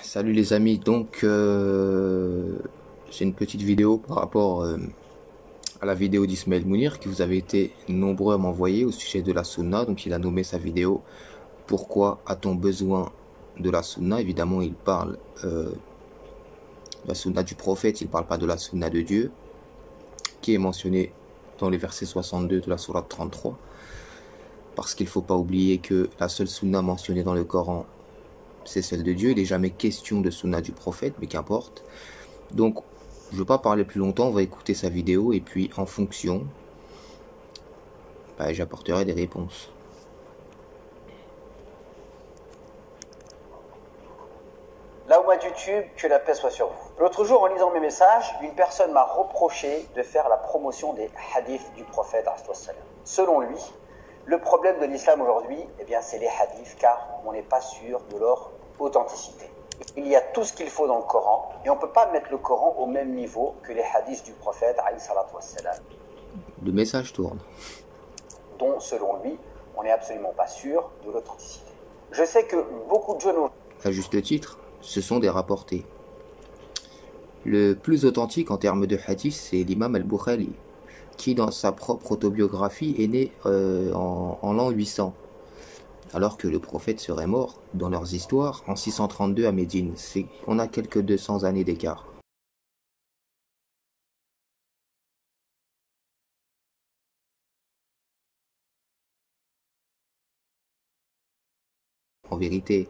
Salut les amis, donc c'est une petite vidéo par rapport à la vidéo d'Ismaël Mounir qui vous avez été nombreux à m'envoyer au sujet de la Sunna. Donc il a nommé sa vidéo "Pourquoi a-t-on besoin de la Sunna?". Évidemment il parle de la Sunna du prophète, il parle pas de la Sunna de Dieu qui est mentionnée dans les versets 62 de la sourate 33, parce qu'il faut pas oublier que la seule Sunna mentionnée dans le Coran c'est celle de Dieu. Il n'est jamais question de Sunna du prophète, mais qu'importe. Donc, je ne veux pas parler plus longtemps, on va écouter sa vidéo et puis en fonction, j'apporterai des réponses. Là où YouTube, que la paix soit sur vous. L'autre jour, en lisant mes messages, une personne m'a reproché de faire la promotion des hadiths du prophète. Selon lui, le problème de l'islam aujourd'hui, c'est les hadiths, car on n'est pas sûr de leur authenticité. Il y a tout ce qu'il faut dans le Coran, et on ne peut pas mettre le Coran au même niveau que les hadiths du prophète, Le message tourne. dont, selon lui, on n'est absolument pas sûr de l'authenticité. Je sais que beaucoup de jeunes... À juste titre, ce sont des rapportés. Le plus authentique en termes de hadith, c'est l'imam al-Bukhari, qui dans sa propre autobiographie est né en l'an 800, alors que le prophète serait mort, dans leurs histoires, en 632 à Médine. On a quelques 200 années d'écart. En vérité,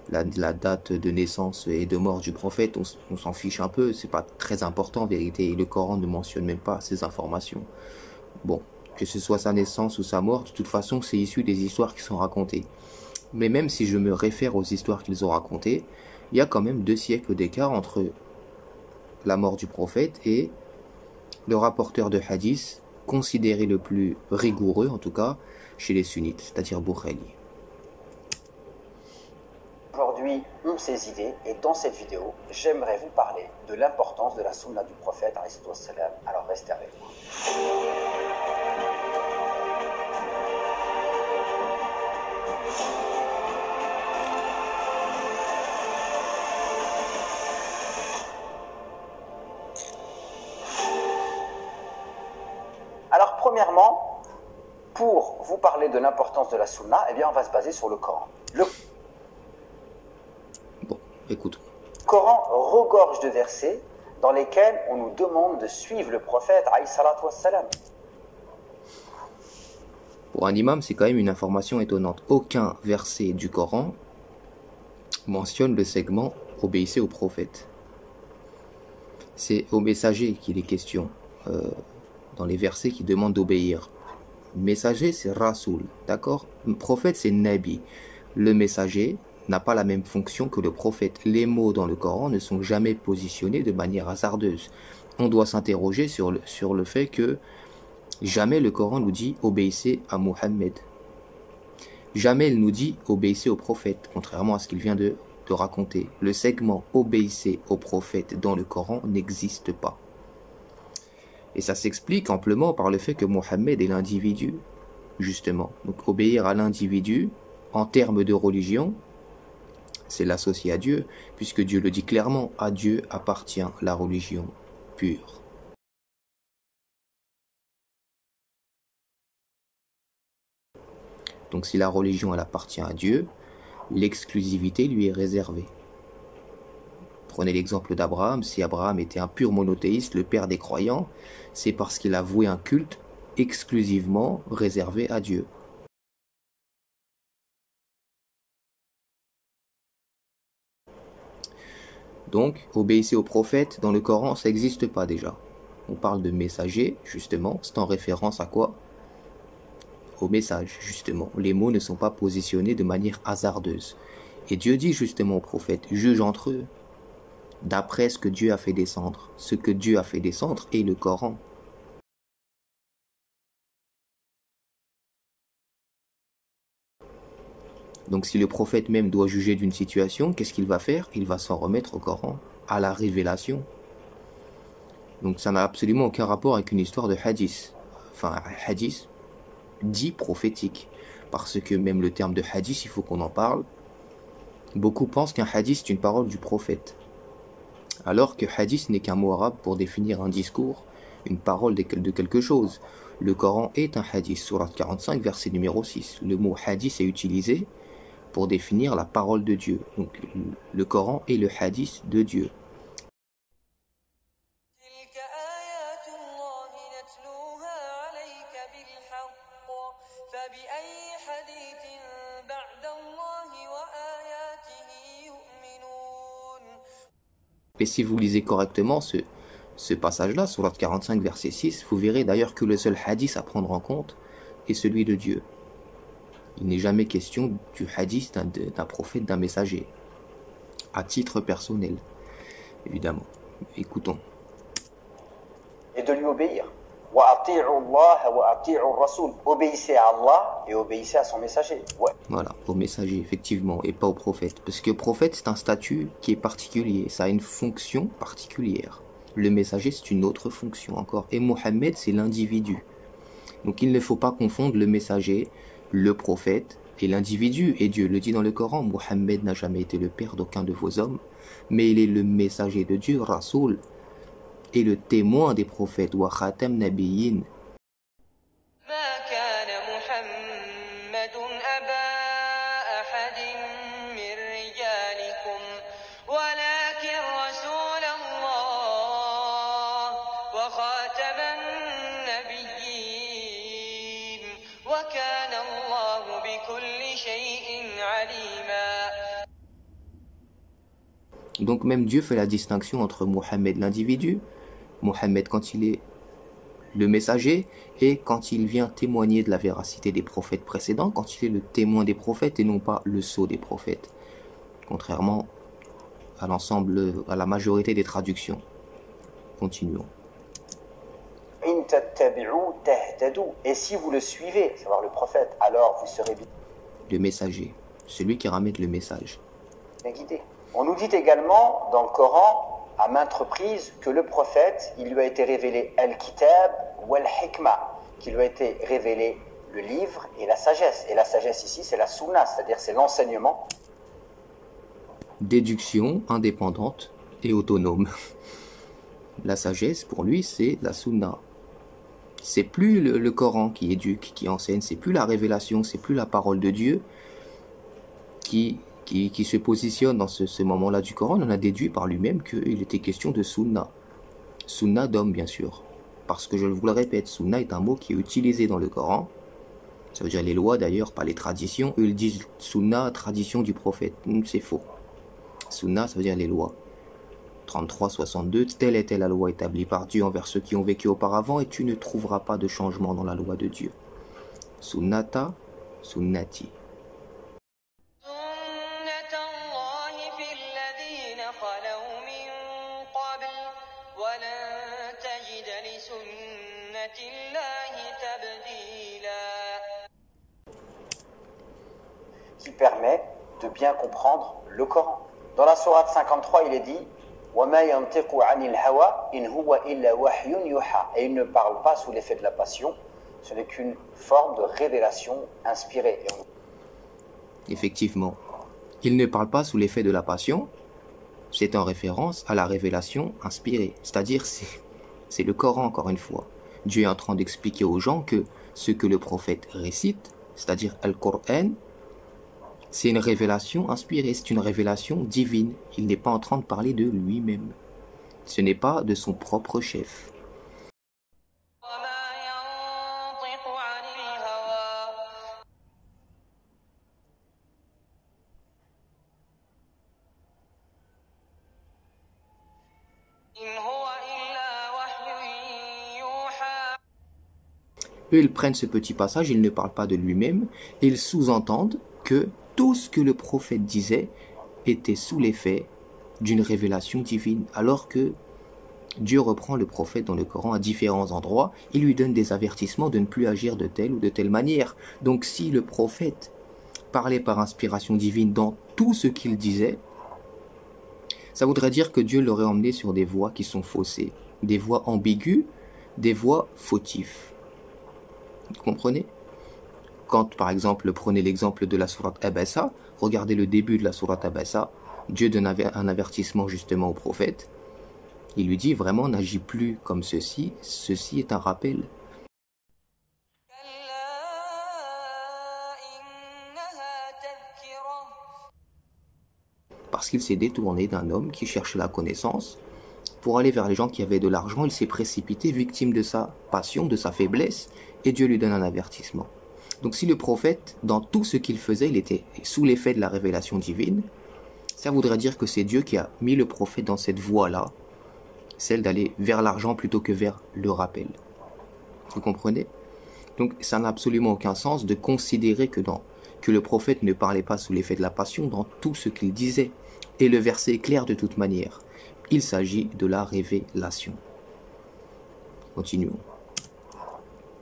la date de naissance et de mort du prophète, on s'en fiche un peu, c'est pas très important en vérité, et le Coran ne mentionne même pas ces informations. Bon, que ce soit sa naissance ou sa mort, de toute façon c'est issu des histoires qui sont racontées. Mais même si je me réfère aux histoires qu'ils ont racontées, il y a quand même 2 siècles d'écart entre la mort du prophète et le rapporteur de hadith, considéré le plus rigoureux en tout cas, chez les sunnites, c'est-à-dire Bukhari. Aujourd'hui ont ces idées, et dans cette vidéo, j'aimerais vous parler de l'importance de la sunna du prophète. Alors restez avec moi. Alors premièrement, pour vous parler de l'importance de la sunna, on va se baser sur le Coran. Écoute. Le Coran regorge de versets dans lesquels on nous demande de suivre le prophète alayhi salatu wassalam. Pour un imam, c'est quand même une information étonnante. Aucun verset du Coran mentionne le segment « Obéissez au prophète ». C'est au messager qu'il est question dans les versets qui demandent d'obéir. Messager, c'est Rasoul, d'accord? Le prophète, c'est Nabi. Le messager n'a pas la même fonction que le prophète. Les mots dans le Coran ne sont jamais positionnés de manière hasardeuse. On doit s'interroger sur le fait que jamais le Coran nous dit « obéissez à Mohammed ». Jamais il nous dit « obéissez au prophète », contrairement à ce qu'il vient de raconter. Le segment « obéissez au prophète » dans le Coran n'existe pas. Et ça s'explique amplement par le fait que Mohammed est l'individu, justement. Donc obéir à l'individu, en termes de religion, c'est l'associer à Dieu, puisque Dieu le dit clairement, à Dieu appartient la religion pure. Donc si la religion elle appartient à Dieu, l'exclusivité lui est réservée. Prenez l'exemple d'Abraham. Si Abraham était un pur monothéiste, le père des croyants, c'est parce qu'il a voué un culte exclusivement réservé à Dieu. Donc, obéissez au prophète, dans le Coran, ça n'existe pas déjà. On parle de messager, justement, c'est en référence à quoi? Au message, justement. Les mots ne sont pas positionnés de manière hasardeuse. Et Dieu dit justement au prophète, juge entre eux, d'après ce que Dieu a fait descendre. Ce que Dieu a fait descendre est le Coran. Donc si le prophète même doit juger d'une situation, qu'est-ce qu'il va faire? Il va s'en remettre au Coran, à la révélation. Donc ça n'a absolument aucun rapport avec une histoire de hadith. Enfin, hadith dit prophétique. Parce que même le terme de hadith, il faut qu'on en parle. Beaucoup pensent qu'un hadith est une parole du prophète, alors que hadith n'est qu'un mot arabe pour définir un discours, une parole de quelque chose. Le Coran est un hadith, sourate 45, verset numéro 6. Le mot hadith est utilisé pour définir la parole de Dieu. Donc le Coran est le hadith de Dieu. Et si vous lisez correctement ce passage-là, sourate 45, verset 6, vous verrez d'ailleurs que le seul hadith à prendre en compte est celui de Dieu. Il n'est jamais question du hadith d'un prophète, d'un messager, à titre personnel, évidemment. Écoutons. Et de lui obéir. Obéissez à Allah et obéissez à son messager. Ouais. Voilà, au messager, effectivement, et pas au prophète. Parce que prophète, c'est un statut qui est particulier, ça a une fonction particulière. Le messager, c'est une autre fonction encore. Et Mohammed, c'est l'individu. Donc il ne faut pas confondre le messager, le prophète et l'individu. Et Dieu le dit dans le Coran, Mohammed n'a jamais été le père d'aucun de vos hommes, mais il est le messager de Dieu, Rasoul, et le témoin des prophètes, wa khatam nabiyyin. Donc même Dieu fait la distinction entre Mohammed l'individu, Mohammed quand il est le messager, et quand il vient témoigner de la véracité des prophètes précédents, quand il est le témoin des prophètes et non pas le sceau des prophètes, contrairement à l'ensemble, à la majorité des traductions. Continuons. Et si vous le suivez, savoir le prophète, alors vous serez le messager, celui qui ramène le message. Bien guidé. On nous dit également dans le Coran, à maintes reprises, que le prophète, il lui a été révélé al-kitab ou al-hikmah, qu'il lui a été révélé le livre et la sagesse. Et la sagesse ici, c'est la sunna, c'est-à-dire c'est l'enseignement. Déduction indépendante et autonome. La sagesse, pour lui, c'est la sunna. C'est plus le Coran qui éduque, qui enseigne, c'est plus la révélation, c'est plus la parole de Dieu qui se positionne dans ce moment-là du Coran. On en a déduit par lui-même qu'il était question de sunna. Sunna d'homme, bien sûr. Parce que je vous le répète, sunna est un mot qui est utilisé dans le Coran. Ça veut dire les lois d'ailleurs, pas les traditions. Eux, ils disent sunna, tradition du prophète. C'est faux. Sunna, ça veut dire les lois. 33-62, telle était la loi établie par Dieu envers ceux qui ont vécu auparavant, et tu ne trouveras pas de changement dans la loi de Dieu. Sunnata, sunnati. Qui permet de bien comprendre le Coran. Dans la sourate 53, il est dit et il ne parle pas sous l'effet de la passion, ce n'est qu'une forme de révélation inspirée. Effectivement, il ne parle pas sous l'effet de la passion, c'est en référence à la révélation inspirée, c'est-à-dire c'est le Coran encore une fois. Dieu est en train d'expliquer aux gens que ce que le prophète récite, c'est-à-dire Al-Qur'an, c'est une révélation inspirée, c'est une révélation divine. Il n'est pas en train de parler de lui-même. Ce n'est pas de son propre chef. Eux, ils prennent ce petit passage, ils ne parlent pas de lui-même, et ils sous-entendent que tout ce que le prophète disait était sous l'effet d'une révélation divine, alors que Dieu reprend le prophète dans le Coran à différents endroits, il lui donne des avertissements de ne plus agir de telle ou de telle manière. Donc si le prophète parlait par inspiration divine dans tout ce qu'il disait, ça voudrait dire que Dieu l'aurait emmené sur des voies qui sont faussées, des voies ambiguës, des voies fautives. Vous comprenez ? Quand, par exemple, prenez l'exemple de la sourate Abasa, regardez le début de la sourate Abasa, Dieu donne un avertissement justement au prophète. Il lui dit vraiment n'agis plus comme ceci, ceci est un rappel. Parce qu'il s'est détourné d'un homme qui cherchait la connaissance. Pour aller vers les gens qui avaient de l'argent, il s'est précipité, victime de sa passion, de sa faiblesse, et Dieu lui donne un avertissement. Donc si le prophète, dans tout ce qu'il faisait, il était sous l'effet de la révélation divine, ça voudrait dire que c'est Dieu qui a mis le prophète dans cette voie-là, celle d'aller vers l'argent plutôt que vers le rappel. Vous comprenez? Donc ça n'a absolument aucun sens de considérer que le prophète ne parlait pas sous l'effet de la passion dans tout ce qu'il disait. Et le verset est clair de toute manière. Il s'agit de la révélation. Continuons.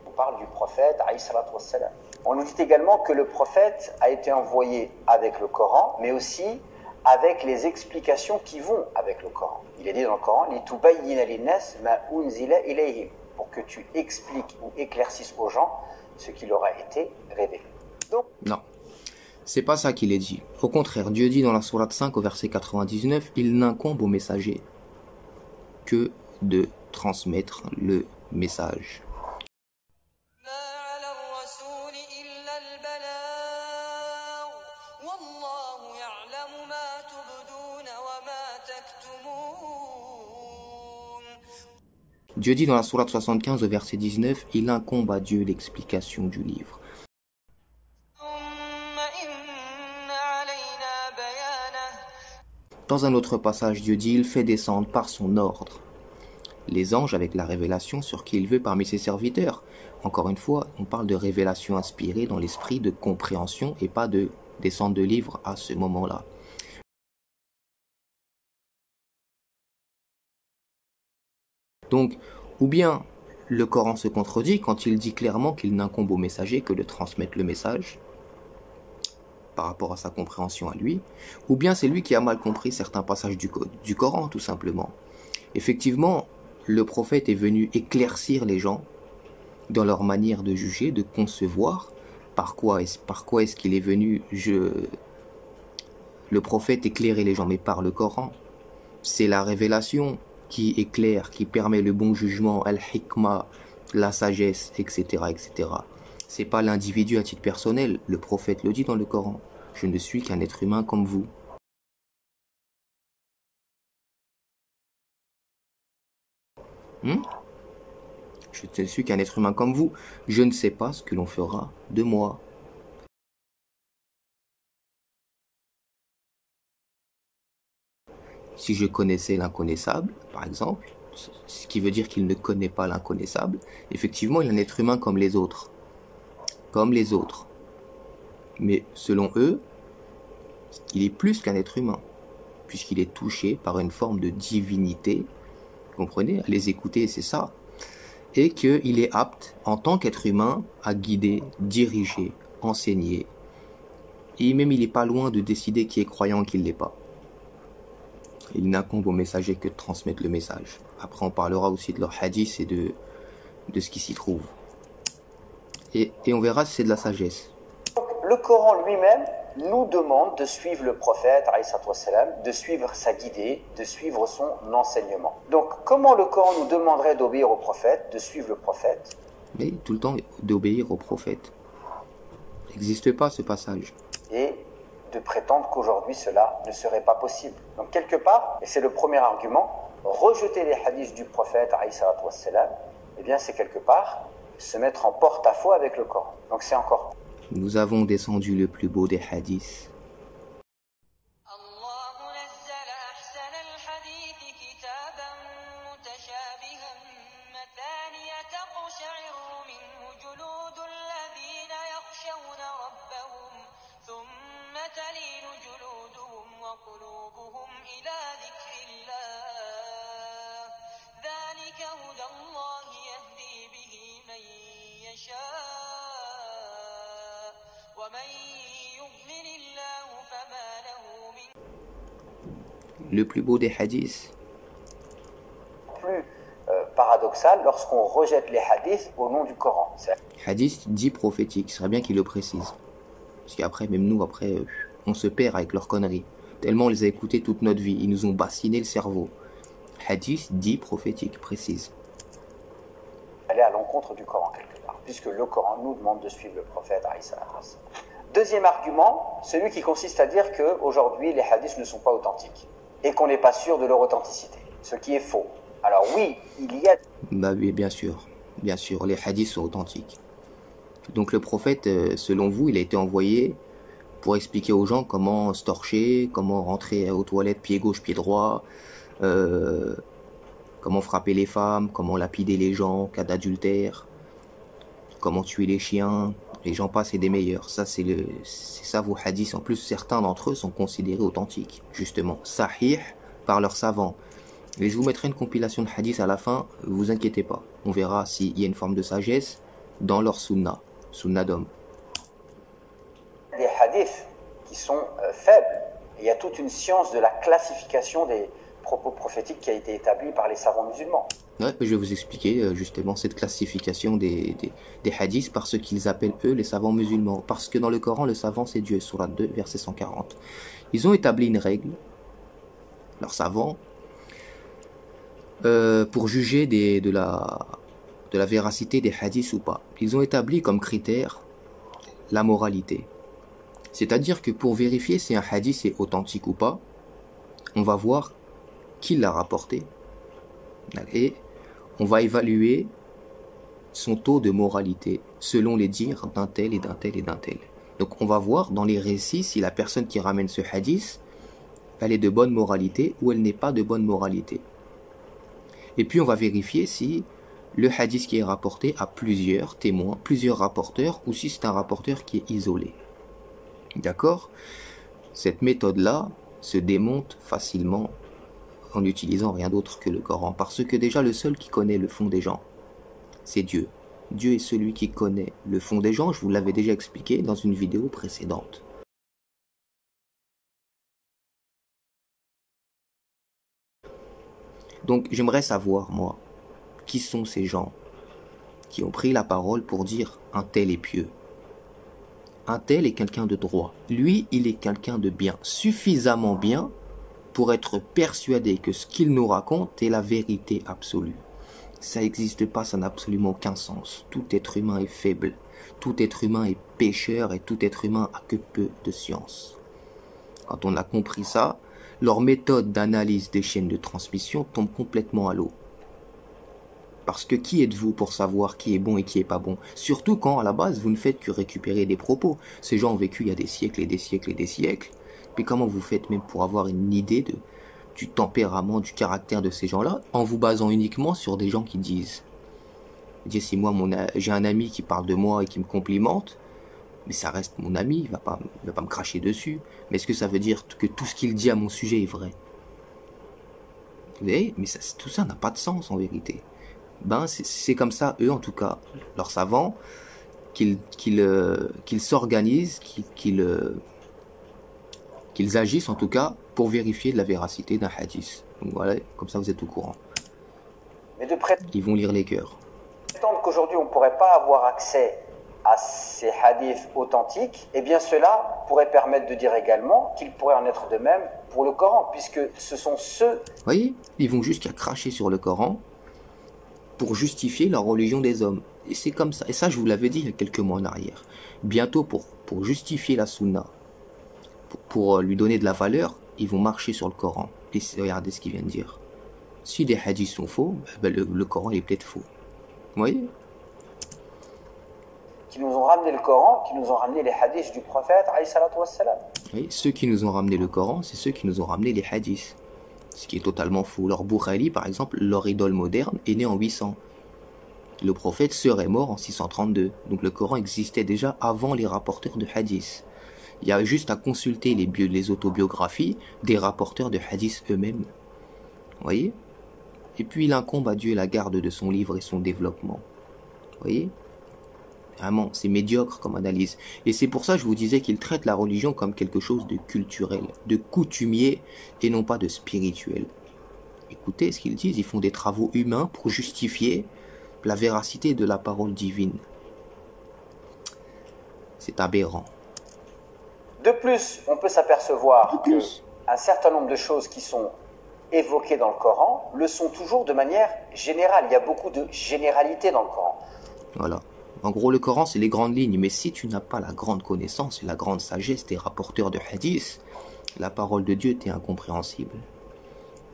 On parle du prophète, alayhi salatu wassalam. On nous dit également que le prophète a été envoyé avec le Coran, mais aussi avec les explications qui vont avec le Coran. Il est dit dans le Coran, لِتُبَيِّنَ لِلنَّاسِ مَا أُنزِلَ إِلَيْهِمْ, pour que tu expliques ou éclaircisses aux gens ce qui leur a été révélé. Donc, non, c'est pas ça qu'il est dit. Au contraire, Dieu dit dans la sourate 5 au verset 99, il n'incombe au messager que de transmettre le message. Dieu dit dans la sourate 75 au verset 19, il incombe à Dieu l'explication du livre. Dans un autre passage, Dieu dit, il fait descendre par son ordre les anges avec la révélation sur qui il veut parmi ses serviteurs. Encore une fois, on parle de révélation inspirée dans l'esprit de compréhension et pas de descente de livre à ce moment-là. Donc, ou bien le Coran se contredit quand il dit clairement qu'il n'incombe au messager que de transmettre le message par rapport à sa compréhension à lui, ou bien c'est lui qui a mal compris certains passages du Coran, tout simplement. Effectivement, le prophète est venu éclaircir les gens dans leur manière de juger, de concevoir. Par quoi est-ce qu'il est venu le prophète éclairer les gens, mais par le Coran. C'est la révélation qui éclaire, qui permet le bon jugement, al-hikmah, la sagesse, etc., etc. C'est pas l'individu à titre personnel. Le prophète le dit dans le Coran. Je ne suis qu'un être humain comme vous. Je ne suis qu'un être humain comme vous. Je ne sais pas ce que l'on fera de moi. Si je connaissais l'inconnaissable, par exemple, ce qui veut dire qu'il ne connaît pas l'inconnaissable, effectivement, il est un être humain comme les autres. Comme les autres. Mais selon eux, il est plus qu'un être humain, puisqu'il est touché par une forme de divinité. Vous comprenez? À les écouter, c'est ça. Et qu'il est apte, en tant qu'être humain, à guider, diriger, enseigner. Et même, il n'est pas loin de décider qui est croyant et qui ne l'est pas. Il n'incombe au messager que de transmettre le message. Après, on parlera aussi de leur hadith et de ce qui s'y trouve. Et on verra si c'est de la sagesse. Le Coran lui-même nous demande de suivre le prophète, de suivre sa guidée, de suivre son enseignement. Donc, comment le Coran nous demanderait d'obéir au prophète, de suivre le prophète? Mais tout le temps d'obéir au prophète. Il n'existe pas ce passage. Et de prétendre qu'aujourd'hui cela ne serait pas possible. Donc quelque part, et c'est le premier argument, rejeter les hadiths du prophète, eh bien c'est quelque part se mettre en porte-à-faux avec le Coran. Donc c'est encore... Nous avons descendu le plus beau des hadiths. Le plus beau des hadiths. Plus paradoxal lorsqu'on rejette les hadiths au nom du Coran. Hadith dit prophétique, ce serait bien qu'il le précise. Parce qu'après, même nous, après, on se perd avec leurs conneries. Tellement on les a écoutés toute notre vie, ils nous ont bassiné le cerveau. Hadith dit prophétique, précise. Aller à l'encontre du Coran quelque part, puisque le Coran nous demande de suivre le prophète. Deuxième argument, celui qui consiste à dire qu'aujourd'hui les hadiths ne sont pas authentiques et qu'on n'est pas sûr de leur authenticité, ce qui est faux. Alors oui, il y a... Bah oui, bien sûr, les hadiths sont authentiques. Donc le prophète, selon vous, il a été envoyé pour expliquer aux gens comment se torcher, comment rentrer aux toilettes pied gauche, pied droit, comment frapper les femmes, comment lapider les gens, cas d'adultère, comment tuer les chiens, les gens passent et des meilleurs. Ça, c'est ça vos hadiths. En plus, certains d'entre eux sont considérés authentiques, justement, sahih par leurs savants. Et je vous mettrai une compilation de hadiths à la fin, vous inquiétez pas. On verra s'il y a une forme de sagesse dans leur sunna d'homme. Des hadiths qui sont faibles. Il y a toute une science de la classification des propos prophétiques qui a été établie par les savants musulmans. Ouais, je vais vous expliquer justement cette classification des hadiths par ce qu'ils appellent eux les savants musulmans. Parce que dans le Coran, le savant c'est Dieu, Sourate 2, verset 140. Ils ont établi une règle, leurs savants, pour juger de la véracité des hadiths ou pas. Ils ont établi comme critère la moralité. C'est-à-dire que pour vérifier si un hadith est authentique ou pas, on va voir qui l'a rapporté et on va évaluer son taux de moralité selon les dires d'un tel et d'un tel et d'un tel. Donc on va voir dans les récits si la personne qui ramène ce hadith, elle est de bonne moralité ou elle n'est pas de bonne moralité. Et puis on va vérifier si le hadith qui est rapporté a plusieurs témoins, plusieurs rapporteurs, ou si c'est un rapporteur qui est isolé. D'accord? Cette méthode-là se démonte facilement en n'utilisant rien d'autre que le Coran. Parce que déjà le seul qui connaît le fond des gens, c'est Dieu. Dieu est celui qui connaît le fond des gens, je vous l'avais déjà expliqué dans une vidéo précédente. Donc j'aimerais savoir, moi, qui sont ces gens qui ont pris la parole pour dire un tel est pieux. Un tel est quelqu'un de droit. Lui, il est quelqu'un de bien, suffisamment bien pour être persuadé que ce qu'il nous raconte est la vérité absolue. Ça n'existe pas, ça n'a absolument aucun sens. Tout être humain est faible. Tout être humain est pécheur et tout être humain a que peu de science. Quand on a compris ça, leur méthode d'analyse des chaînes de transmission tombe complètement à l'eau. Parce que qui êtes-vous pour savoir qui est bon et qui est pas bon? Surtout quand, à la base, vous ne faites que récupérer des propos. Ces gens ont vécu il y a des siècles et des siècles et des siècles. Puis comment vous faites même pour avoir une idée du tempérament, du caractère de ces gens-là, en vous basant uniquement sur des gens qui disent. Si moi, j'ai un ami qui parle de moi et qui me complimente, mais ça reste mon ami, il va pas me cracher dessus. Mais est-ce que ça veut dire que tout ce qu'il dit à mon sujet est vrai? Vous voyez? Mais tout ça n'a pas de sens en vérité. Ben, c'est comme ça, eux en tout cas, leurs savants, qu'ils s'organisent, qu'ils agissent en tout cas pour vérifier de la véracité d'un hadith. Donc voilà, comme ça vous êtes au courant. Mais ils vont lire les cœurs. Prétendre qu'aujourd'hui on ne pourrait pas avoir accès à ces hadiths authentiques, eh bien cela pourrait permettre de dire également qu'il pourrait en être de même pour le Coran, puisque ce sont ceux... Vous voyez, ils vont jusqu'à cracher sur le Coran pour justifier la religion des hommes. Et c'est comme ça. Et ça, je vous l'avais dit il y a quelques mois en arrière. Bientôt, pour justifier la sunna, pour lui donner de la valeur, ils vont marcher sur le Coran. Et regardez ce qu'il vient de dire. Si des hadiths sont faux, ben le Coran il est peut-être faux. Vous voyez? Qui nous ont ramené le Coran, qui nous ont ramené les hadiths du prophète, alayhi salatu wassalam. Oui, ceux qui nous ont ramené le Coran, c'est ceux qui nous ont ramené les hadiths. Ce qui est totalement faux. Leur Bukhari, par exemple, leur idole moderne, est né en 800. Le prophète serait mort en 632. Donc le Coran existait déjà avant les rapporteurs de hadiths. Il y a juste à consulter les autobiographies des rapporteurs de hadiths eux-mêmes. Vous voyez? Et puis il incombe à Dieu la garde de son livre et son développement. Vous voyez? Vraiment, c'est médiocre comme analyse. Et c'est pour ça que je vous disais qu'ils traitent la religion comme quelque chose de culturel, de coutumier et non pas de spirituel. Écoutez ce qu'ils disent, ils font des travaux humains pour justifier la véracité de la parole divine. C'est aberrant. De plus, on peut s'apercevoir qu'un certain nombre de choses qui sont évoquées dans le Coran le sont toujours de manière générale. Il y a beaucoup de généralité dans le Coran. Voilà. En gros, le Coran, c'est les grandes lignes. Mais si tu n'as pas la grande connaissance et la grande sagesse des rapporteurs de hadith, la parole de Dieu t'est incompréhensible.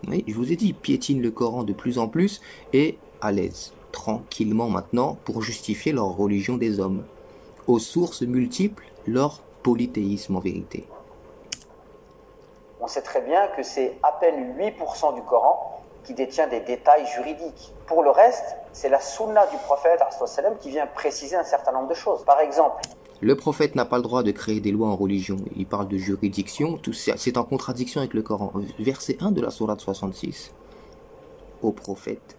Oui, je vous ai dit, piétine le Coran de plus en plus et à l'aise, tranquillement maintenant, pour justifier leur religion des hommes. Aux sources multiples, leur polythéisme en vérité. On sait très bien que c'est à peine 8% du Coran qui détient des détails juridiques. Pour le reste, c'est la sunna du prophète qui vient préciser un certain nombre de choses. Par exemple, le prophète n'a pas le droit de créer des lois en religion. Il parle de juridiction, c'est en contradiction avec le Coran. Verset 1 de la sourate 66. Ô prophète,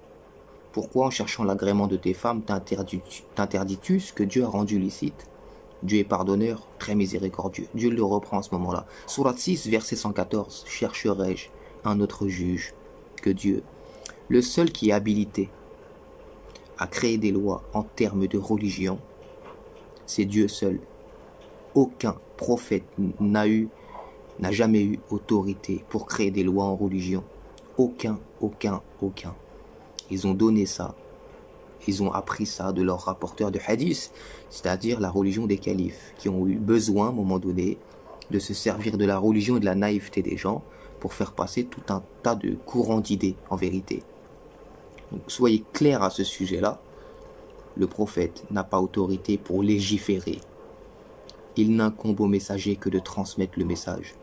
pourquoi en cherchant l'agrément de tes femmes t'interdis-tu ce que Dieu a rendu licite? Dieu est pardonneur, très miséricordieux. Dieu le reprend à ce moment-là. Sourate 6, verset 114. Chercherai-je un autre juge que Dieu, le seul qui est habilité à créer des lois en termes de religion, c'est Dieu seul. Aucun prophète n'a jamais eu autorité pour créer des lois en religion. Aucun. Ils ont donné ça. Ils ont appris ça de leurs rapporteurs de hadith, c'est-à-dire la religion des califes, qui ont eu besoin, à un moment donné, de se servir de la religion et de la naïveté des gens pour faire passer tout un tas de courants d'idées, en vérité. Donc, soyez clairs à ce sujet-là. Le prophète n'a pas autorité pour légiférer. Il n'incombe au messager que de transmettre le message.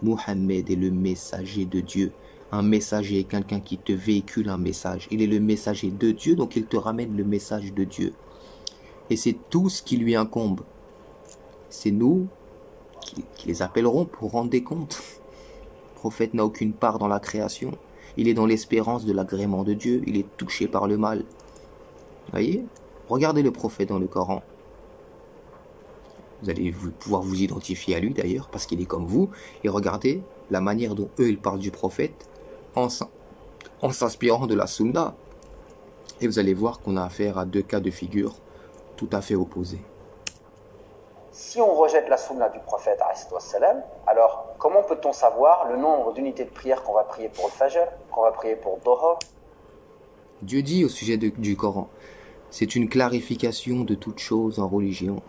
Mohammed est le messager de Dieu. Un messager est quelqu'un qui te véhicule un message. Il est le messager de Dieu, donc il te ramène le message de Dieu. Et c'est tout ce qui lui incombe. C'est nous qui les appellerons pour rendre des comptes. Le prophète n'a aucune part dans la création. Il est dans l'espérance de l'agrément de Dieu. Il est touché par le mal. Vous voyez? Regardez le prophète dans le Coran. Vous allez pouvoir vous identifier à lui d'ailleurs, parce qu'il est comme vous. Et regardez la manière dont eux, ils parlent du prophète en s'inspirant de la sunna. Et vous allez voir qu'on a affaire à deux cas de figure tout à fait opposés. Si on rejette la sunna du prophète, alors comment peut-on savoir le nombre d'unités de prière qu'on va prier pour le Fajr, qu'on va prier pour Dhuhr? Dieu dit au sujet du Coran, c'est une clarification de toute chose en religion.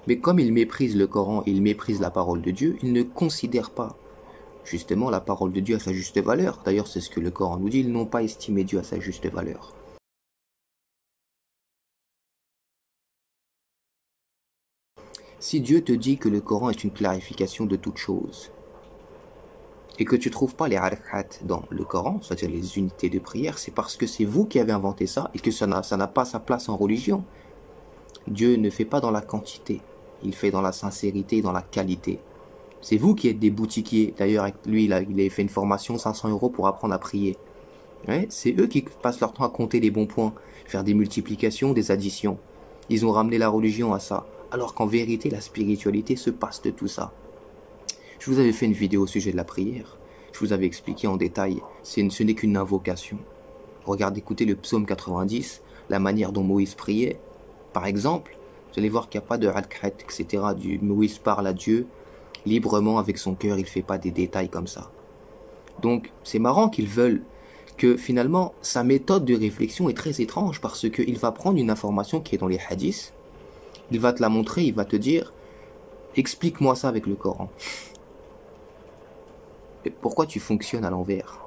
Mais comme il méprise le Coran, il méprise la parole de Dieu, il ne considère pas justement la parole de Dieu à sa juste valeur. D'ailleurs, c'est ce que le Coran nous dit, ils n'ont pas estimé Dieu à sa juste valeur. Si Dieu te dit que le Coran est une clarification de toute chose, et que tu ne trouves pas les harakat dans le Coran, c'est-à-dire les unités de prière, c'est parce que c'est vous qui avez inventé ça, et que ça n'a pas sa place en religion. Dieu ne fait pas dans la quantité, il fait dans la sincérité, dans la qualité. C'est vous qui êtes des boutiquiers. D'ailleurs, lui, il a fait une formation 500 € pour apprendre à prier. Ouais, c'est eux qui passent leur temps à compter les bons points, faire des multiplications, des additions. Ils ont ramené la religion à ça, alors qu'en vérité, la spiritualité se passe de tout ça. Je vous avais fait une vidéo au sujet de la prière. Je vous avais expliqué en détail, ce n'est qu'une invocation. Regardez, écoutez le psaume 90, la manière dont Moïse priait. Par exemple, vous allez voir qu'il n'y a pas de hadkhat, etc. Moïse parle à Dieu librement avec son cœur, il ne fait pas des détails comme ça. Donc, c'est marrant qu'ils veulent que finalement, sa méthode de réflexion est très étrange parce qu'il va prendre une information qui est dans les hadiths, il va te la montrer, il va te dire, explique-moi ça avec le Coran. Et pourquoi tu fonctionnes à l'envers?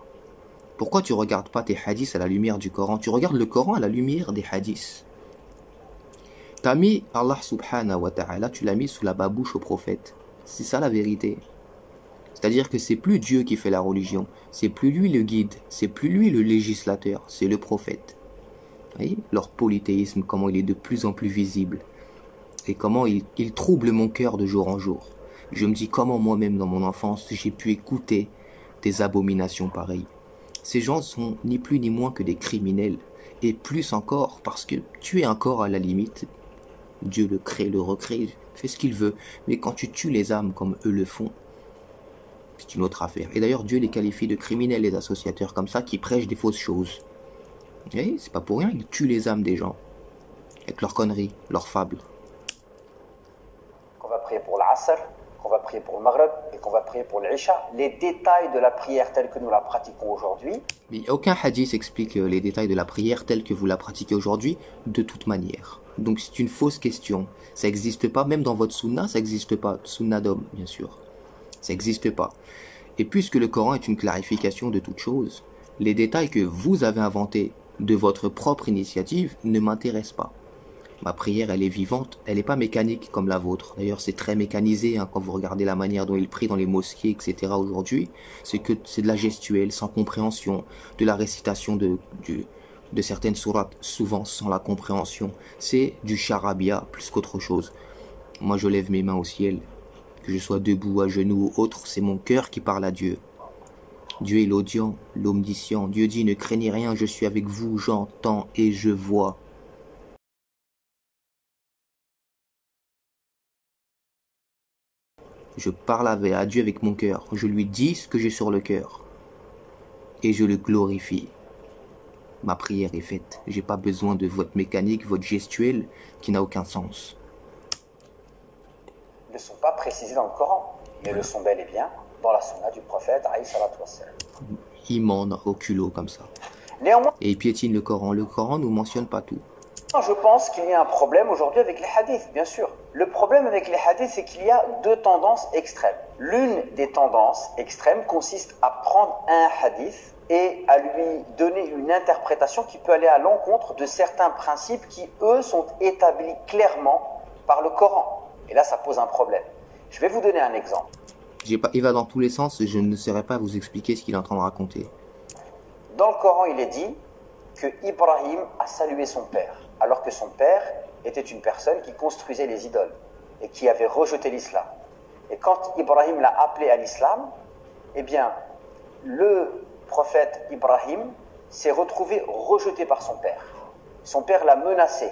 Pourquoi tu regardes pas tes hadiths à la lumière du Coran? Tu regardes le Coran à la lumière des hadiths. T'as mis Allah subhanahu wa ta'ala, tu l'as mis sous la babouche au prophète. C'est ça la vérité. C'est-à-dire que c'est plus Dieu qui fait la religion, c'est plus lui le guide, c'est plus lui le législateur, c'est le prophète. Vous voyez, leur polythéisme, comment il est de plus en plus visible. Et comment il trouble mon cœur de jour en jour. Je me dis comment moi-même dans mon enfance, j'ai pu écouter des abominations pareilles. Ces gens sont ni plus ni moins que des criminels. Et plus encore, parce que tuer un corps à la limite, Dieu le crée, le recrée, fait ce qu'il veut. Mais quand tu tues les âmes comme eux le font, c'est une autre affaire. Et d'ailleurs, Dieu les qualifie de criminels, les associateurs comme ça, qui prêchent des fausses choses. Et c'est pas pour rien, ils tuent les âmes des gens. avec leurs conneries, leurs fables. Qu'on va prier pour l'Asr, qu'on va prier pour le Maghreb et qu'on va prier pour l'Isha. Les détails de la prière telle que nous la pratiquons aujourd'hui. Mais aucun hadith explique les détails de la prière telle que vous la pratiquez aujourd'hui de toute manière. Donc c'est une fausse question. Ça n'existe pas, même dans votre sunna, ça n'existe pas. Sunna d'homme, bien sûr. Ça n'existe pas. Et puisque le Coran est une clarification de toute chose, les détails que vous avez inventés de votre propre initiative ne m'intéressent pas. Ma prière, elle est vivante, elle n'est pas mécanique comme la vôtre. D'ailleurs, c'est très mécanisé quand vous regardez la manière dont ils prient dans les mosquées, etc. aujourd'hui. C'est de la gestuelle, sans compréhension, de la récitation de certaines sourates, souvent sans la compréhension. C'est du charabia plus qu'autre chose. Moi, je lève mes mains au ciel. Que je sois debout, à genoux ou autre, c'est mon cœur qui parle à Dieu. Dieu est l'audient, l'omniscient. Dieu dit, ne craignez rien, je suis avec vous, j'entends et je vois. Je parle à Dieu avec mon cœur. Je lui dis ce que j'ai sur le cœur. Et je le glorifie. Ma prière est faite. J'ai pas besoin de votre mécanique, votre gestuelle, qui n'a aucun sens. Ne sont pas précisés dans le Coran, mais le sont bel et bien dans la sunna du prophète, alayhi salatu wassalam. Il ment au culot comme ça. Néanmoins, et il piétine le Coran. Le Coran nous mentionne pas tout. Je pense qu'il y a un problème aujourd'hui avec les hadiths, bien sûr. Le problème avec les hadiths, c'est qu'il y a deux tendances extrêmes. L'une des tendances extrêmes consiste à prendre un hadith et à lui donner une interprétation qui peut aller à l'encontre de certains principes qui, eux, sont établis clairement par le Coran. Et là, ça pose un problème. Je vais vous donner un exemple. Il va dans tous les sens et je ne saurais pas vous expliquer ce qu'il est en train de raconter. Dans le Coran, il est dit que Ibrahim a salué son père, alors que son père était une personne qui construisait les idoles et qui avait rejeté l'islam. Et quand Ibrahim l'a appelé à l'islam, eh bien, le prophète Ibrahim s'est retrouvé rejeté par son père. Son père l'a menacé.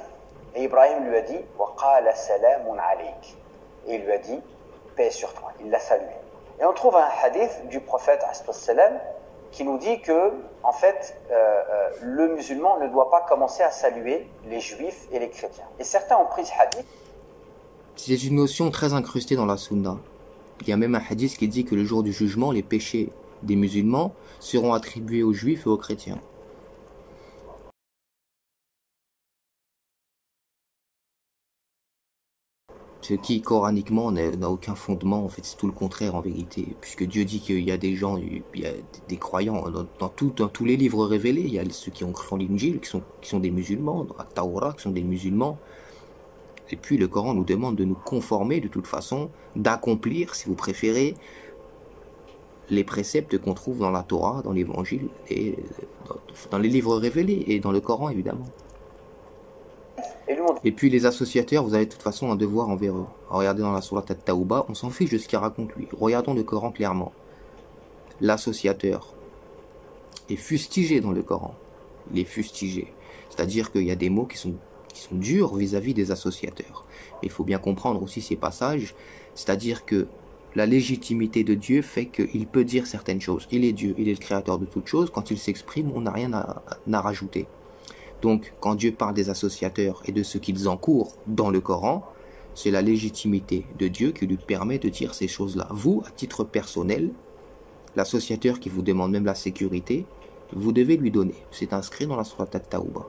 Et Ibrahim lui a dit « Waqala salamun alayk » et il lui a dit « paix sur toi ». Il l'a salué. Et on trouve un hadith du prophète salam qui nous dit que, en fait, le musulman ne doit pas commencer à saluer les juifs et les chrétiens. Et certains ont pris ce hadith. C'est une notion très incrustée dans la sunna. Il y a même un hadith qui dit que le jour du jugement, les péchés des musulmans seront attribués aux juifs et aux chrétiens. Ce qui, coraniquement, n'a aucun fondement. En fait, c'est tout le contraire en vérité. Puisque Dieu dit qu'il y a des gens, il y a des croyants. Dans tous les livres révélés, il y a ceux qui ont cru en l'Injil, qui sont des musulmans, dans la Taura, qui sont des musulmans. Et puis le Coran nous demande de nous conformer de toute façon, d'accomplir, si vous préférez, les préceptes qu'on trouve dans la Torah, dans l'Évangile, et dans les livres révélés, et dans le Coran évidemment. Et puis les associateurs, vous avez de toute façon un devoir envers eux. Regardez dans la sourate At-Tawbah, on s'en fiche de ce qu'il raconte lui. Regardons le Coran clairement. L'associateur est fustigé dans le Coran. Il est fustigé. C'est-à-dire qu'il y a des mots qui sont durs vis-à-vis des associateurs. Mais il faut bien comprendre aussi ces passages. C'est-à-dire que la légitimité de Dieu fait qu'il peut dire certaines choses. Il est Dieu, il est le créateur de toutes choses. Quand il s'exprime, on n'a rien à rajouter. Donc, quand Dieu parle des associateurs et de ce qu'ils encourent dans le Coran, c'est la légitimité de Dieu qui lui permet de dire ces choses-là. Vous, à titre personnel, l'associateur qui vous demande même la sécurité, vous devez lui donner. C'est inscrit dans la sourate At-Tawbah.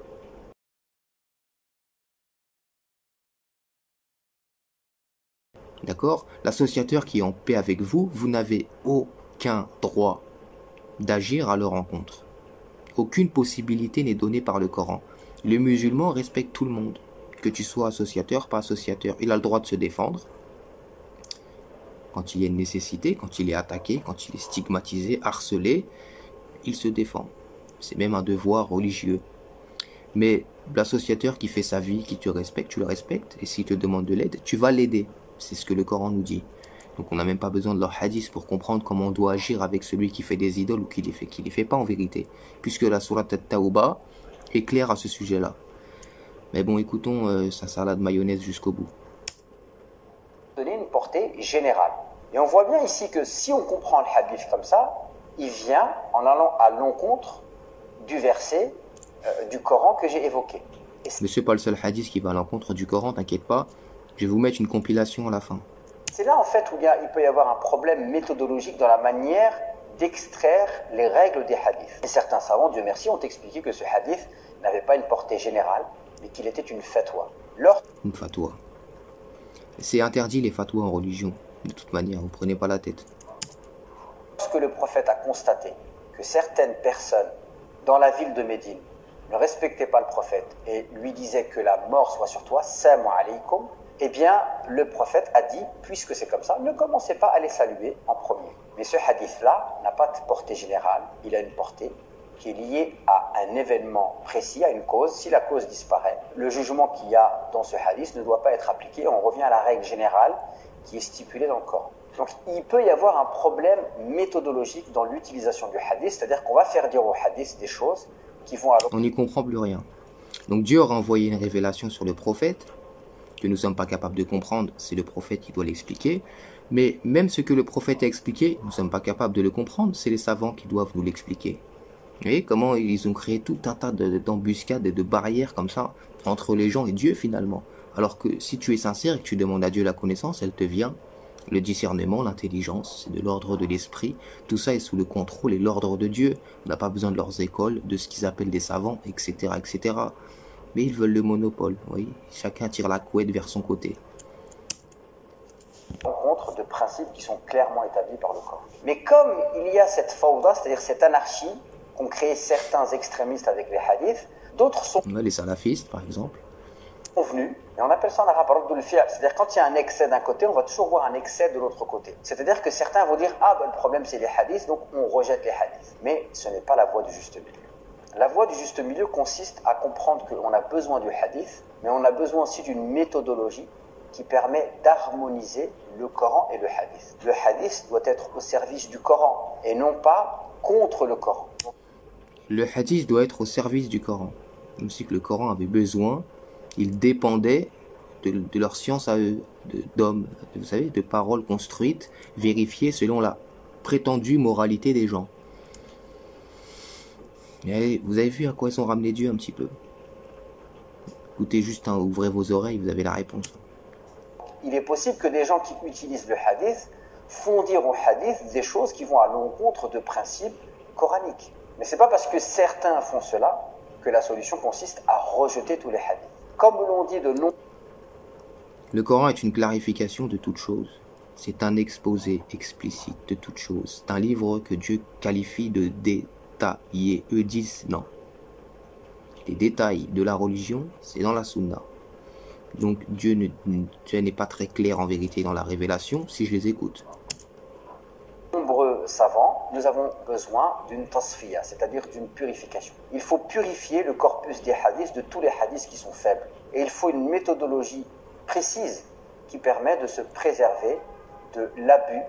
D'accord? L'associateur qui est en paix avec vous, vous n'avez aucun droit d'agir à leur encontre. Aucune possibilité n'est donnée par le Coran. Le musulman respecte tout le monde. Que tu sois associateur, pas associateur, il a le droit de se défendre. Quand il y a une nécessité, quand il est attaqué, quand il est stigmatisé, harcelé, il se défend. C'est même un devoir religieux. Mais l'associateur qui fait sa vie, qui te respecte, tu le respectes. Et s'il te demande de l'aide, tu vas l'aider. C'est ce que le Coran nous dit. Donc on n'a même pas besoin de leur hadith pour comprendre comment on doit agir avec celui qui fait des idoles ou qui les fait pas en vérité. Puisque la sourate At-Tawbah est claire à ce sujet-là. Mais bon, écoutons sa salade mayonnaise jusqu'au bout. Donner une portée générale. Et on voit bien ici que si on comprend le hadith comme ça, il vient en allant à l'encontre du verset du Coran que j'ai évoqué. Mais c'est pas le seul hadith qui va à l'encontre du Coran, t'inquiète pas. Je vais vous mettre une compilation à la fin. C'est là en fait où il peut y avoir un problème méthodologique dans la manière d'extraire les règles des hadiths. Et certains savants, Dieu merci, ont expliqué que ce hadith n'avait pas une portée générale, mais qu'il était une fatwa. Une fatwa. C'est interdit les fatwas en religion. De toute manière, vous prenez pas la tête. Lorsque le prophète a constaté que certaines personnes dans la ville de Médine ne respectaient pas le prophète et lui disaient que la mort soit sur toi, salam alaykoum, eh bien, le prophète a dit, puisque c'est comme ça, ne commencez pas à les saluer en premier. Mais ce hadith-là n'a pas de portée générale, il a une portée qui est liée à un événement précis, à une cause. Si la cause disparaît, le jugement qu'il y a dans ce hadith ne doit pas être appliqué. On revient à la règle générale qui est stipulée dans le Coran. Donc, il peut y avoir un problème méthodologique dans l'utilisation du hadith, c'est-à-dire qu'on va faire dire au hadith des choses qui vont à l'opposé. On n'y comprend plus rien. Donc Dieu aura envoyé une révélation sur le prophète, que nous ne sommes pas capables de comprendre, c'est le prophète qui doit l'expliquer. Mais même ce que le prophète a expliqué, nous ne sommes pas capables de le comprendre, c'est les savants qui doivent nous l'expliquer. Vous voyez comment ils ont créé tout un tas d'embuscades et de barrières comme ça entre les gens et Dieu finalement. Alors que si tu es sincère et que tu demandes à Dieu la connaissance, elle te vient. Le discernement, l'intelligence, c'est de l'ordre de l'esprit. Tout ça est sous le contrôle et l'ordre de Dieu. On n'a pas besoin de leurs écoles, de ce qu'ils appellent des savants, etc., etc. Mais ils veulent le monopole, oui. Chacun tire la couette vers son côté. Rencontre de principes qui sont clairement établis par le Coran. Mais comme il y a cette fawda, c'est-à-dire cette anarchie qu'ont créé certains extrémistes avec les hadiths, d'autres sont Les salafistes, par exemple. venus, et on appelle ça en arabe raddul fi'l, c'est-à-dire quand il y a un excès d'un côté, on va toujours voir un excès de l'autre côté. C'est-à-dire que certains vont dire « Ah, ben, le problème c'est les hadiths, donc on rejette les hadiths ». Mais ce n'est pas la voie du juste milieu. La voie du juste milieu consiste à comprendre qu'on a besoin du hadith, mais on a besoin aussi d'une méthodologie qui permet d'harmoniser le Coran et le hadith. Le hadith doit être au service du Coran et non pas contre le Coran. Le hadith doit être au service du Coran. Comme si que le Coran avait besoin, il dépendait de leur science à eux, d'hommes, vous savez, de paroles construites, vérifiées selon la prétendue moralité des gens. Et vous avez vu à quoi ils ont ramené Dieu un petit peu? Écoutez juste, ouvrez vos oreilles, vous avez la réponse. Il est possible que des gens qui utilisent le hadith font dire au hadith des choses qui vont à l'encontre de principes coraniques. Mais ce n'est pas parce que certains font cela que la solution consiste à rejeter tous les hadiths. Comme l'on dit de non. Le Coran est une clarification de toute chose. C'est un exposé explicite de toute chose. C'est un livre que Dieu qualifie de détaillé. Eux disent non. Les détails de la religion, c'est dans la sunna. Donc Dieu n'est pas très clair en vérité dans la révélation si je les écoute. Nombreux savants, nous avons besoin d'une tasfiya, c'est-à-dire d'une purification. Il faut purifier le corpus des hadiths de tous les hadiths qui sont faibles. Et il faut une méthodologie précise qui permet de se préserver de l'abus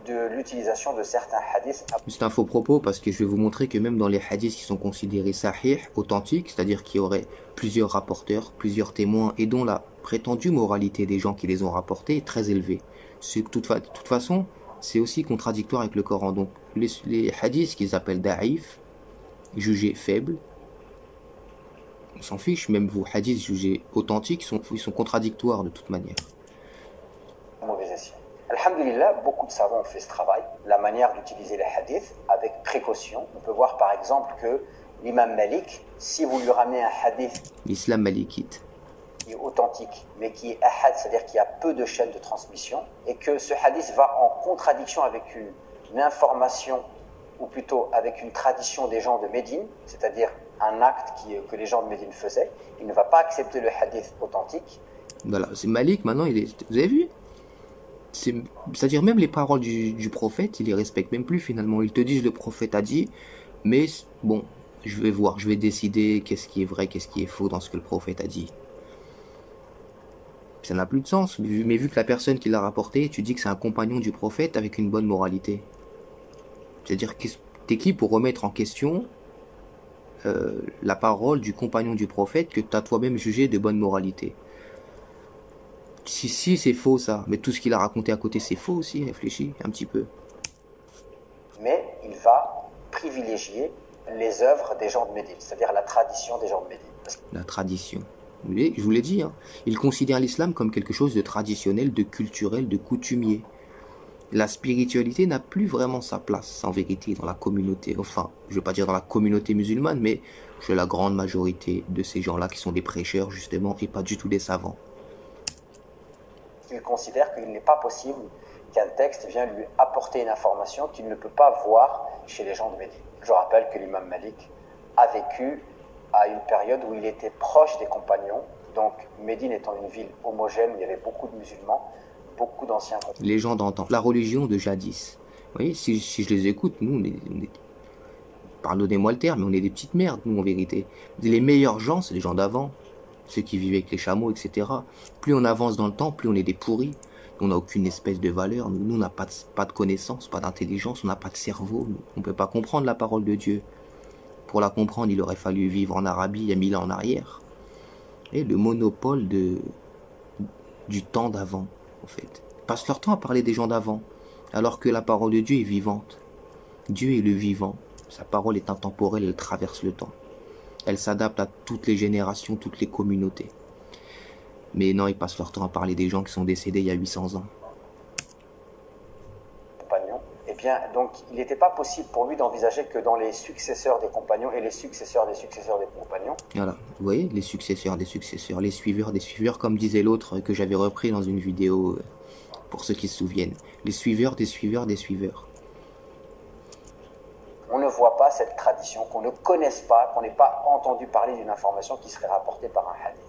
de l'utilisation de certains hadiths. C'est un faux propos parce que je vais vous montrer que même dans les hadiths qui sont considérés sahih, authentiques, c'est-à-dire qu'il y aurait plusieurs rapporteurs, plusieurs témoins et dont la prétendue moralité des gens qui les ont rapportés est très élevée. De toute façon, c'est aussi contradictoire avec le Coran. Donc les hadiths qu'ils appellent da'if, jugés faibles, on s'en fiche, même vos hadiths jugés authentiques, ils sont contradictoires de toute manière. Alhamdulillah, beaucoup de savants ont fait ce travail, la manière d'utiliser les hadiths avec précaution. On peut voir par exemple que l'imam Malik, si vous lui ramenez un hadith l'islam malikite qui est authentique, mais qui est ahad, c'est-à-dire qu'il y a peu de chaînes de transmission, et que ce hadith va en contradiction avec une information, ou plutôt avec une tradition des gens de Médine, c'est-à-dire un acte que les gens de Médine faisaient, il ne va pas accepter le hadith authentique. Voilà, c'est Malik maintenant, vous avez vu? C'est-à-dire même les paroles du prophète, il les respecte même plus finalement. Ils te disent le prophète a dit, mais bon, je vais voir, je vais décider qu'est-ce qui est vrai, qu'est-ce qui est faux dans ce que le prophète a dit. Ça n'a plus de sens, mais vu que la personne qui l'a rapporté, tu dis que c'est un compagnon du prophète avec une bonne moralité. C'est-à-dire que t'es qui pour remettre en question la parole du compagnon du prophète que tu as toi-même jugé de bonne moralité? Si c'est faux ça, mais tout ce qu'il a raconté à côté c'est faux aussi, réfléchis un petit peu. Mais il va privilégier les œuvres des gens de Médine, c'est-à-dire la tradition des gens de Médine. La tradition. Je vous l'ai dit, hein, ils considèrent l'islam comme quelque chose de traditionnel, de culturel, de coutumier. La spiritualité n'a plus vraiment sa place, en vérité, dans la communauté. Enfin, je ne veux pas dire dans la communauté musulmane, mais chez la grande majorité de ces gens-là qui sont des prêcheurs, justement, et pas du tout des savants. Il considère qu'il n'est pas possible qu'un texte vienne lui apporter une information qu'il ne peut pas voir chez les gens de Médine. Je rappelle que l'imam Malik a vécu à une période où il était proche des compagnons, donc Médine étant une ville homogène où il y avait beaucoup de musulmans, beaucoup d'anciens compagnons. Les gens d'antan, la religion de jadis. Vous voyez, si je les écoute, nous, pardonnez-moi le terme, mais on est des petites merdes, nous, en vérité. Les meilleurs gens, c'est les gens d'avant, ceux qui vivaient avec les chameaux, etc. Plus on avance dans le temps, plus on est des pourris. On n'a aucune espèce de valeur. Nous, on n'a pas de connaissance, pas d'intelligence, on n'a pas de cerveau. On ne peut pas comprendre la parole de Dieu. Pour la comprendre, il aurait fallu vivre en Arabie il y a 1000 ans en arrière. Et le monopole du temps d'avant, en fait. Ils passent leur temps à parler des gens d'avant, alors que la parole de Dieu est vivante. Dieu est le vivant. Sa parole est intemporelle, elle traverse le temps. Elle s'adapte à toutes les générations, toutes les communautés. Mais non, ils passent leur temps à parler des gens qui sont décédés il y a 800 ans. Eh bien, donc, il n'était pas possible pour lui d'envisager que dans les successeurs des compagnons et les successeurs des compagnons. Voilà, vous voyez, les successeurs des successeurs, les suiveurs des suiveurs, comme disait l'autre que j'avais repris dans une vidéo, pour ceux qui se souviennent. Les suiveurs des suiveurs des suiveurs. On ne voit pas cette tradition, qu'on ne connaisse pas, qu'on n'ait pas entendu parler d'une information qui serait rapportée par un hadith.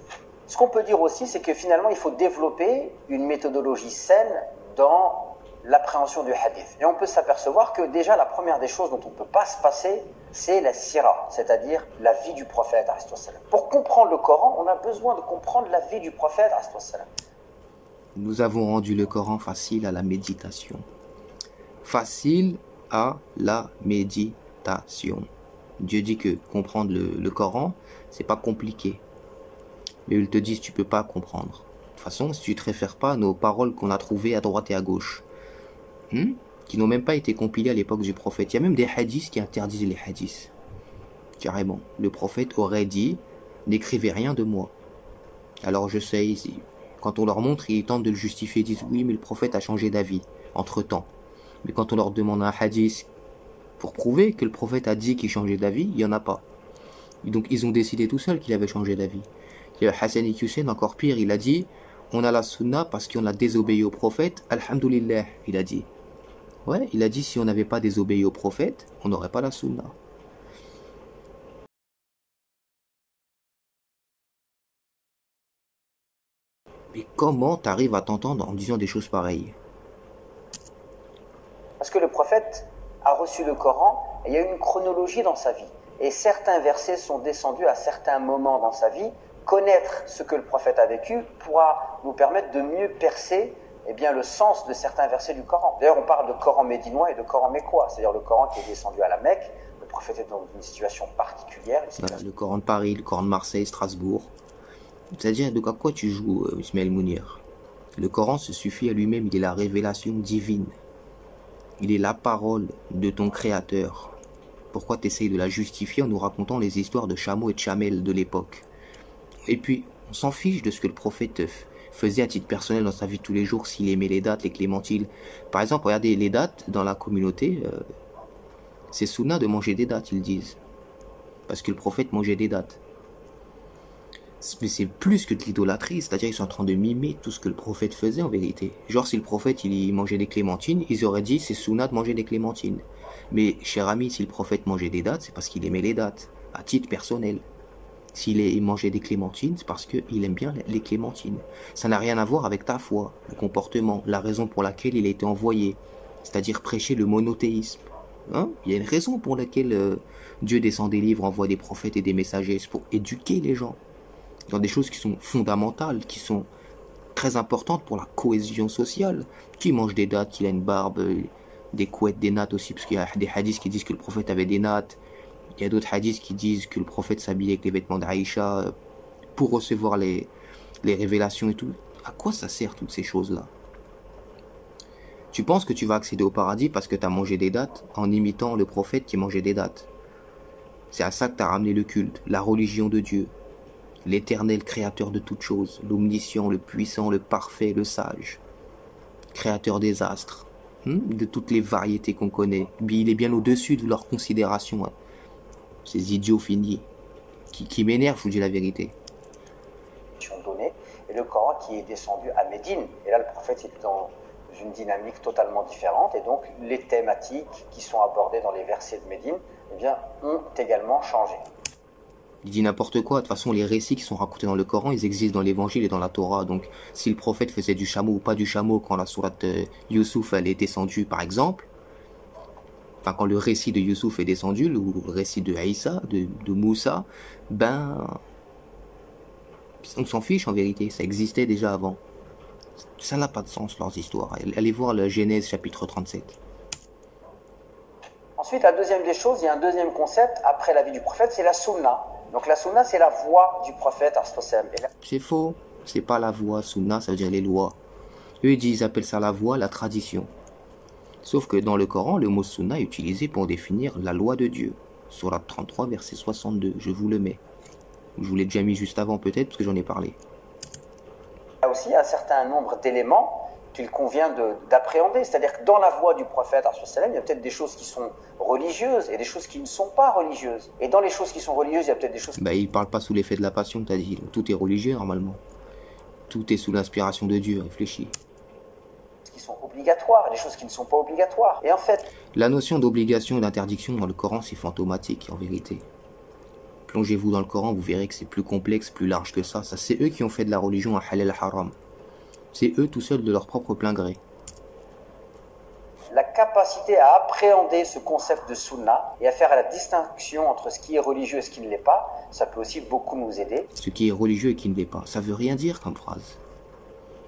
Ce qu'on peut dire aussi, c'est que finalement, il faut développer une méthodologie saine dans l'appréhension du hadith. Et on peut s'apercevoir que déjà, la première des choses dont on ne peut pas se passer, c'est la sira, c'est-à-dire la vie du prophète. Pour comprendre le Coran, on a besoin de comprendre la vie du prophète. Nous avons rendu le Coran facile à la méditation. Facile à la méditation. Dieu dit que comprendre le Coran, c'est pas compliqué. Mais ils te disent tu peux pas comprendre. De toute façon, si tu te réfères pas à nos paroles qu'on a trouvées à droite et à gauche, qui n'ont même pas été compilées à l'époque du prophète. Il y a même des hadiths qui interdisent les hadiths. Carrément. Le prophète aurait dit n'écrivez rien de moi. Alors je sais, ici, quand on leur montre, ils tentent de le justifier, ils disent oui, mais le prophète a changé d'avis entre temps. Mais quand on leur demande un hadith pour prouver que le prophète a dit qu'il changeait d'avis, il n'y en a pas. Et donc ils ont décidé tout seuls qu'il avait changé d'avis. Il y a Hassan ibn Hussein, encore pire, il a dit on a la sunna parce qu'on a désobéi au prophète, alhamdulillah, il a dit. Ouais, il a dit si on n'avait pas désobéi au prophète, on n'aurait pas la sunna. Mais comment t'arrives à t'entendre en disant des choses pareilles? Parce que le prophète a reçu le Coran et il y a une chronologie dans sa vie. Et certains versets sont descendus à certains moments dans sa vie. Connaître ce que le prophète a vécu pourra nous permettre de mieux percer le sens de certains versets du Coran. D'ailleurs, on parle de Coran médinois et de Coran mécois, c'est-à-dire le Coran qui est descendu à la Mecque. Le prophète est dans une situation particulière. Voilà, le Coran de Paris, le Coran de Marseille, Strasbourg. C'est-à-dire, de quoi tu joues, Ismaël Mounir? Le Coran se suffit à lui-même, il est la révélation divine. Il est la parole de ton Créateur. Pourquoi t'essayes de la justifier en nous racontant les histoires de chameaux et de chamelles de l'époque? Et puis, on s'en fiche de ce que le prophète faisait à titre personnel dans sa vie de tous les jours, s'il aimait les dates, les clémentines. Par exemple, regardez les dates dans la communauté, c'est sunna de manger des dates, ils disent. Parce que le prophète mangeait des dates. Mais c'est plus que de l'idolâtrie, c'est-à-dire qu'ils sont en train de mimer tout ce que le prophète faisait en vérité. Genre si le prophète il mangeait des clémentines, ils auraient dit c'est sunna de manger des clémentines. Mais cher ami, si le prophète mangeait des dates, c'est parce qu'il aimait les dates, à titre personnel. S'il mangeait des clémentines, c'est parce qu'il aime bien les clémentines. Ça n'a rien à voir avec ta foi, le comportement, la raison pour laquelle il a été envoyé. C'est-à-dire prêcher le monothéisme. Il y a une raison pour laquelle Dieu descend des livres, envoie des prophètes et des messagers. C'est pour éduquer les gens. Dans des choses qui sont fondamentales, qui sont très importantes pour la cohésion sociale. Qui mange des dattes, qui a une barbe, des couettes, des nattes aussi, parce qu'il y a des hadiths qui disent que le prophète avait des nattes. Il y a d'autres hadiths qui disent que le prophète s'habillait avec les vêtements d'Aïcha pour recevoir les révélations et tout. À quoi ça sert toutes ces choses-là? Tu penses que tu vas accéder au paradis parce que tu as mangé des dattes en imitant le prophète qui mangeait des dattes? C'est à ça que tu as ramené le culte, la religion de Dieu. L'éternel créateur de toutes choses, l'omniscient, le puissant, le parfait, le sage. Créateur des astres, de toutes les variétés qu'on connaît. Il est bien au-dessus de leur considération. Hein. Ces idiots finis, qui m'énervent, je vous dis la vérité. Donnée, et le Coran qui est descendu à Médine. Et là, le prophète est dans une dynamique totalement différente. Et donc, les thématiques qui sont abordées dans les versets de Médine, eh bien, ont également changé. Il dit n'importe quoi. De toute façon, les récits qui sont racontés dans le Coran, ils existent dans l'Évangile et dans la Torah. Donc, si le prophète faisait du chameau ou pas du chameau quand la sourate Youssouf elle est descendue, par exemple, enfin quand le récit de Youssouf est descendu, le récit de Aïssa, de Moussa, ben, on s'en fiche en vérité. Ça existait déjà avant. Ça n'a pas de sens leurs histoires. Allez voir la Genèse chapitre 37. Ensuite, la deuxième des choses, il y a un deuxième concept après la vie du prophète, c'est la sunna. Donc la sunna, c'est la voix du prophète. C'est faux. C'est pas la voix. Sunna, ça veut dire les lois. Eux, ils appellent ça la voix, la tradition. Sauf que dans le Coran, le mot sunna est utilisé pour définir la loi de Dieu. Sourate 33, verset 62. Je vous le mets. Je vous l'ai déjà mis juste avant peut-être, parce que j'en ai parlé. Il y a aussi un certain nombre d'éléments qu'il convient d'appréhender. C'est-à-dire que dans la voix du prophète, il y a peut-être des choses qui sont religieuses et des choses qui ne sont pas religieuses. Et dans les choses qui sont religieuses, il y a peut-être des choses... Il parle pas sous l'effet de la passion, t'as dit. Tout est religieux, normalement. Tout est sous l'inspiration de Dieu, réfléchis. Qui sont obligatoires, des choses qui ne sont pas obligatoires. Et en fait... La notion d'obligation et d'interdiction dans le Coran, c'est fantomatique, en vérité. Plongez-vous dans le Coran, vous verrez que c'est plus complexe, plus large que ça. Ça, c'est eux qui ont fait de la religion un halal haram. C'est eux tout seuls de leur propre plein gré. La capacité à appréhender ce concept de sunna et à faire la distinction entre ce qui est religieux et ce qui ne l'est pas, ça peut aussi beaucoup nous aider. Ce qui est religieux et qui ne l'est pas, ça veut rien dire comme phrase.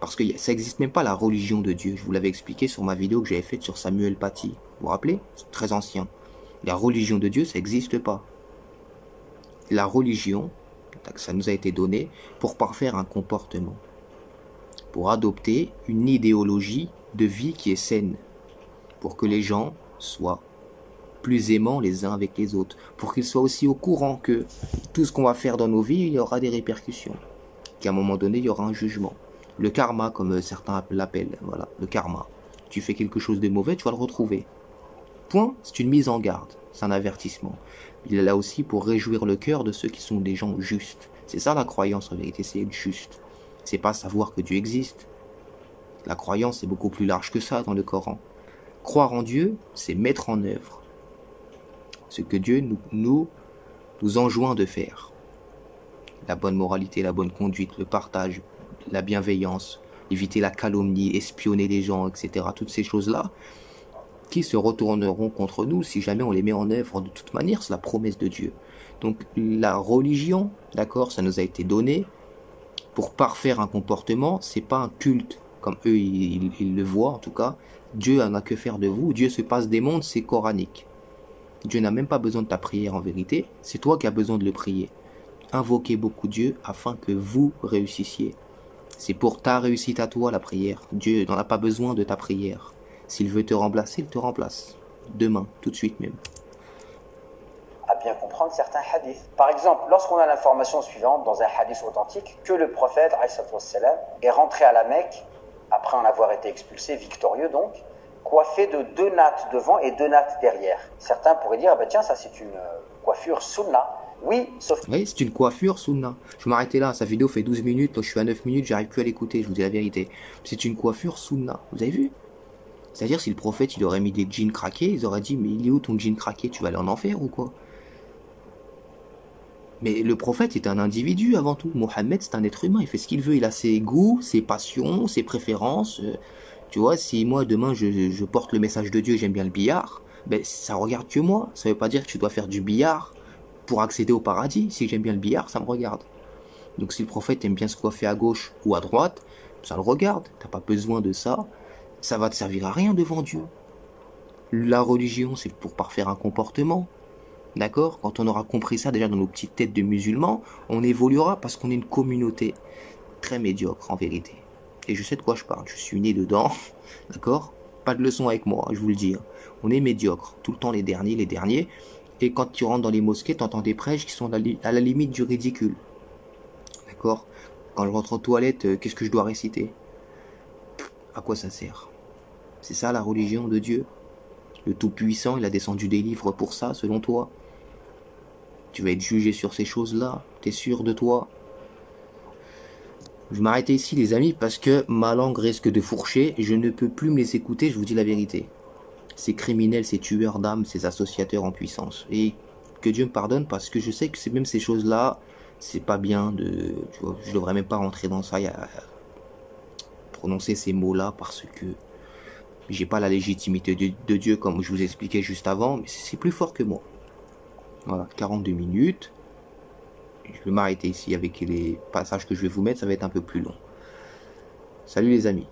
Parce que ça n'existe même pas la religion de Dieu. Je vous l'avais expliqué sur ma vidéo que j'avais faite sur Samuel Paty. Vous vous rappelez? C'est très ancien. La religion de Dieu, ça n'existe pas. La religion, ça nous a été donné pour parfaire un comportement. Pour adopter une idéologie de vie qui est saine. Pour que les gens soient plus aimants les uns avec les autres. Pour qu'ils soient aussi au courant que tout ce qu'on va faire dans nos vies, il y aura des répercussions. Qu'à un moment donné, il y aura un jugement. Le karma, comme certains l'appellent. Voilà, le karma. Tu fais quelque chose de mauvais, tu vas le retrouver. Point, c'est une mise en garde. C'est un avertissement. Il est là aussi pour réjouir le cœur de ceux qui sont des gens justes. C'est ça la croyance en vérité, c'est être juste. C'est pas savoir que Dieu existe. La croyance est beaucoup plus large que ça dans le Coran. Croire en Dieu, c'est mettre en œuvre ce que Dieu nous enjoint de faire. La bonne moralité, la bonne conduite, le partage, la bienveillance, éviter la calomnie, espionner les gens, etc. Toutes ces choses-là qui se retourneront contre nous si jamais on les met en œuvre de toute manière, c'est la promesse de Dieu. Donc la religion, d'accord, ça nous a été donné pour parfaire un comportement, c'est pas un culte comme eux ils le voient en tout cas. Dieu en a que faire de vous, Dieu se passe des mondes, c'est coranique. Dieu n'a même pas besoin de ta prière en vérité, c'est toi qui as besoin de le prier. Invoquez beaucoup Dieu afin que vous réussissiez. C'est pour ta réussite à toi la prière. Dieu n'en a pas besoin de ta prière. S'il veut te remplacer, il te remplace. Demain, tout de suite même. À bien comprendre certains hadiths. Par exemple, lorsqu'on a l'information suivante dans un hadith authentique que le prophète est rentré à la Mecque après en avoir été expulsé, victorieux donc, coiffé de 2 nattes devant et 2 nattes derrière. Certains pourraient dire, tiens, ça c'est une coiffure sunna. Oui, sauf... Oui, c'est une coiffure sunna. Je vais m'arrêter là, sa vidéo fait 12 minutes, là je suis à 9 minutes, j'arrive plus à l'écouter, je vous dis la vérité. C'est une coiffure sunna, vous avez vu? C'est-à-dire si le prophète il aurait mis des jeans craqués, ils auraient dit, mais il est où ton jean craqué? Tu vas aller en enfer ou quoi? Mais le prophète est un individu avant tout. Mohammed c'est un être humain, il fait ce qu'il veut, il a ses goûts, ses passions, ses préférences. Tu vois, si moi demain je porte le message de Dieu, j'aime bien le billard, ça regarde que moi. Ça veut pas dire que tu dois faire du billard pour accéder au paradis. Si j'aime bien le billard, ça me regarde. Donc si le prophète aime bien se coiffer à gauche ou à droite, ça le regarde. T'as pas besoin de ça. Ça va te servir à rien devant Dieu. La religion, c'est pour parfaire un comportement. D'accord? Quand on aura compris ça déjà dans nos petites têtes de musulmans, on évoluera parce qu'on est une communauté très médiocre en vérité. Et je sais de quoi je parle, je suis né dedans, d'accord? Pas de leçon avec moi, je vous le dis. On est médiocre, tout le temps les derniers, Et quand tu rentres dans les mosquées, tu entends des prêches qui sont à la limite du ridicule. D'accord? Quand je rentre en toilette, qu'est-ce que je dois réciter? À quoi ça sert? C'est ça la religion de Dieu? Le Tout-Puissant, il a descendu des livres pour ça, selon toi? Tu vas être jugé sur ces choses-là? T'es sûr de toi? Je vais m'arrêter ici, les amis, parce que ma langue risque de fourcher. Je ne peux plus me les écouter, je vous dis la vérité. Ces criminels, ces tueurs d'âmes, ces associateurs en puissance. Et que Dieu me pardonne, parce que je sais que c'est même ces choses-là, c'est pas bien de... Tu vois, je devrais même pas rentrer dans ça, prononcer ces mots-là, parce que j'ai pas la légitimité de Dieu, comme je vous expliquais juste avant, mais c'est plus fort que moi. Voilà, 42 minutes. Je vais m'arrêter ici avec les passages que je vais vous mettre, ça va être un peu plus long. Salut les amis.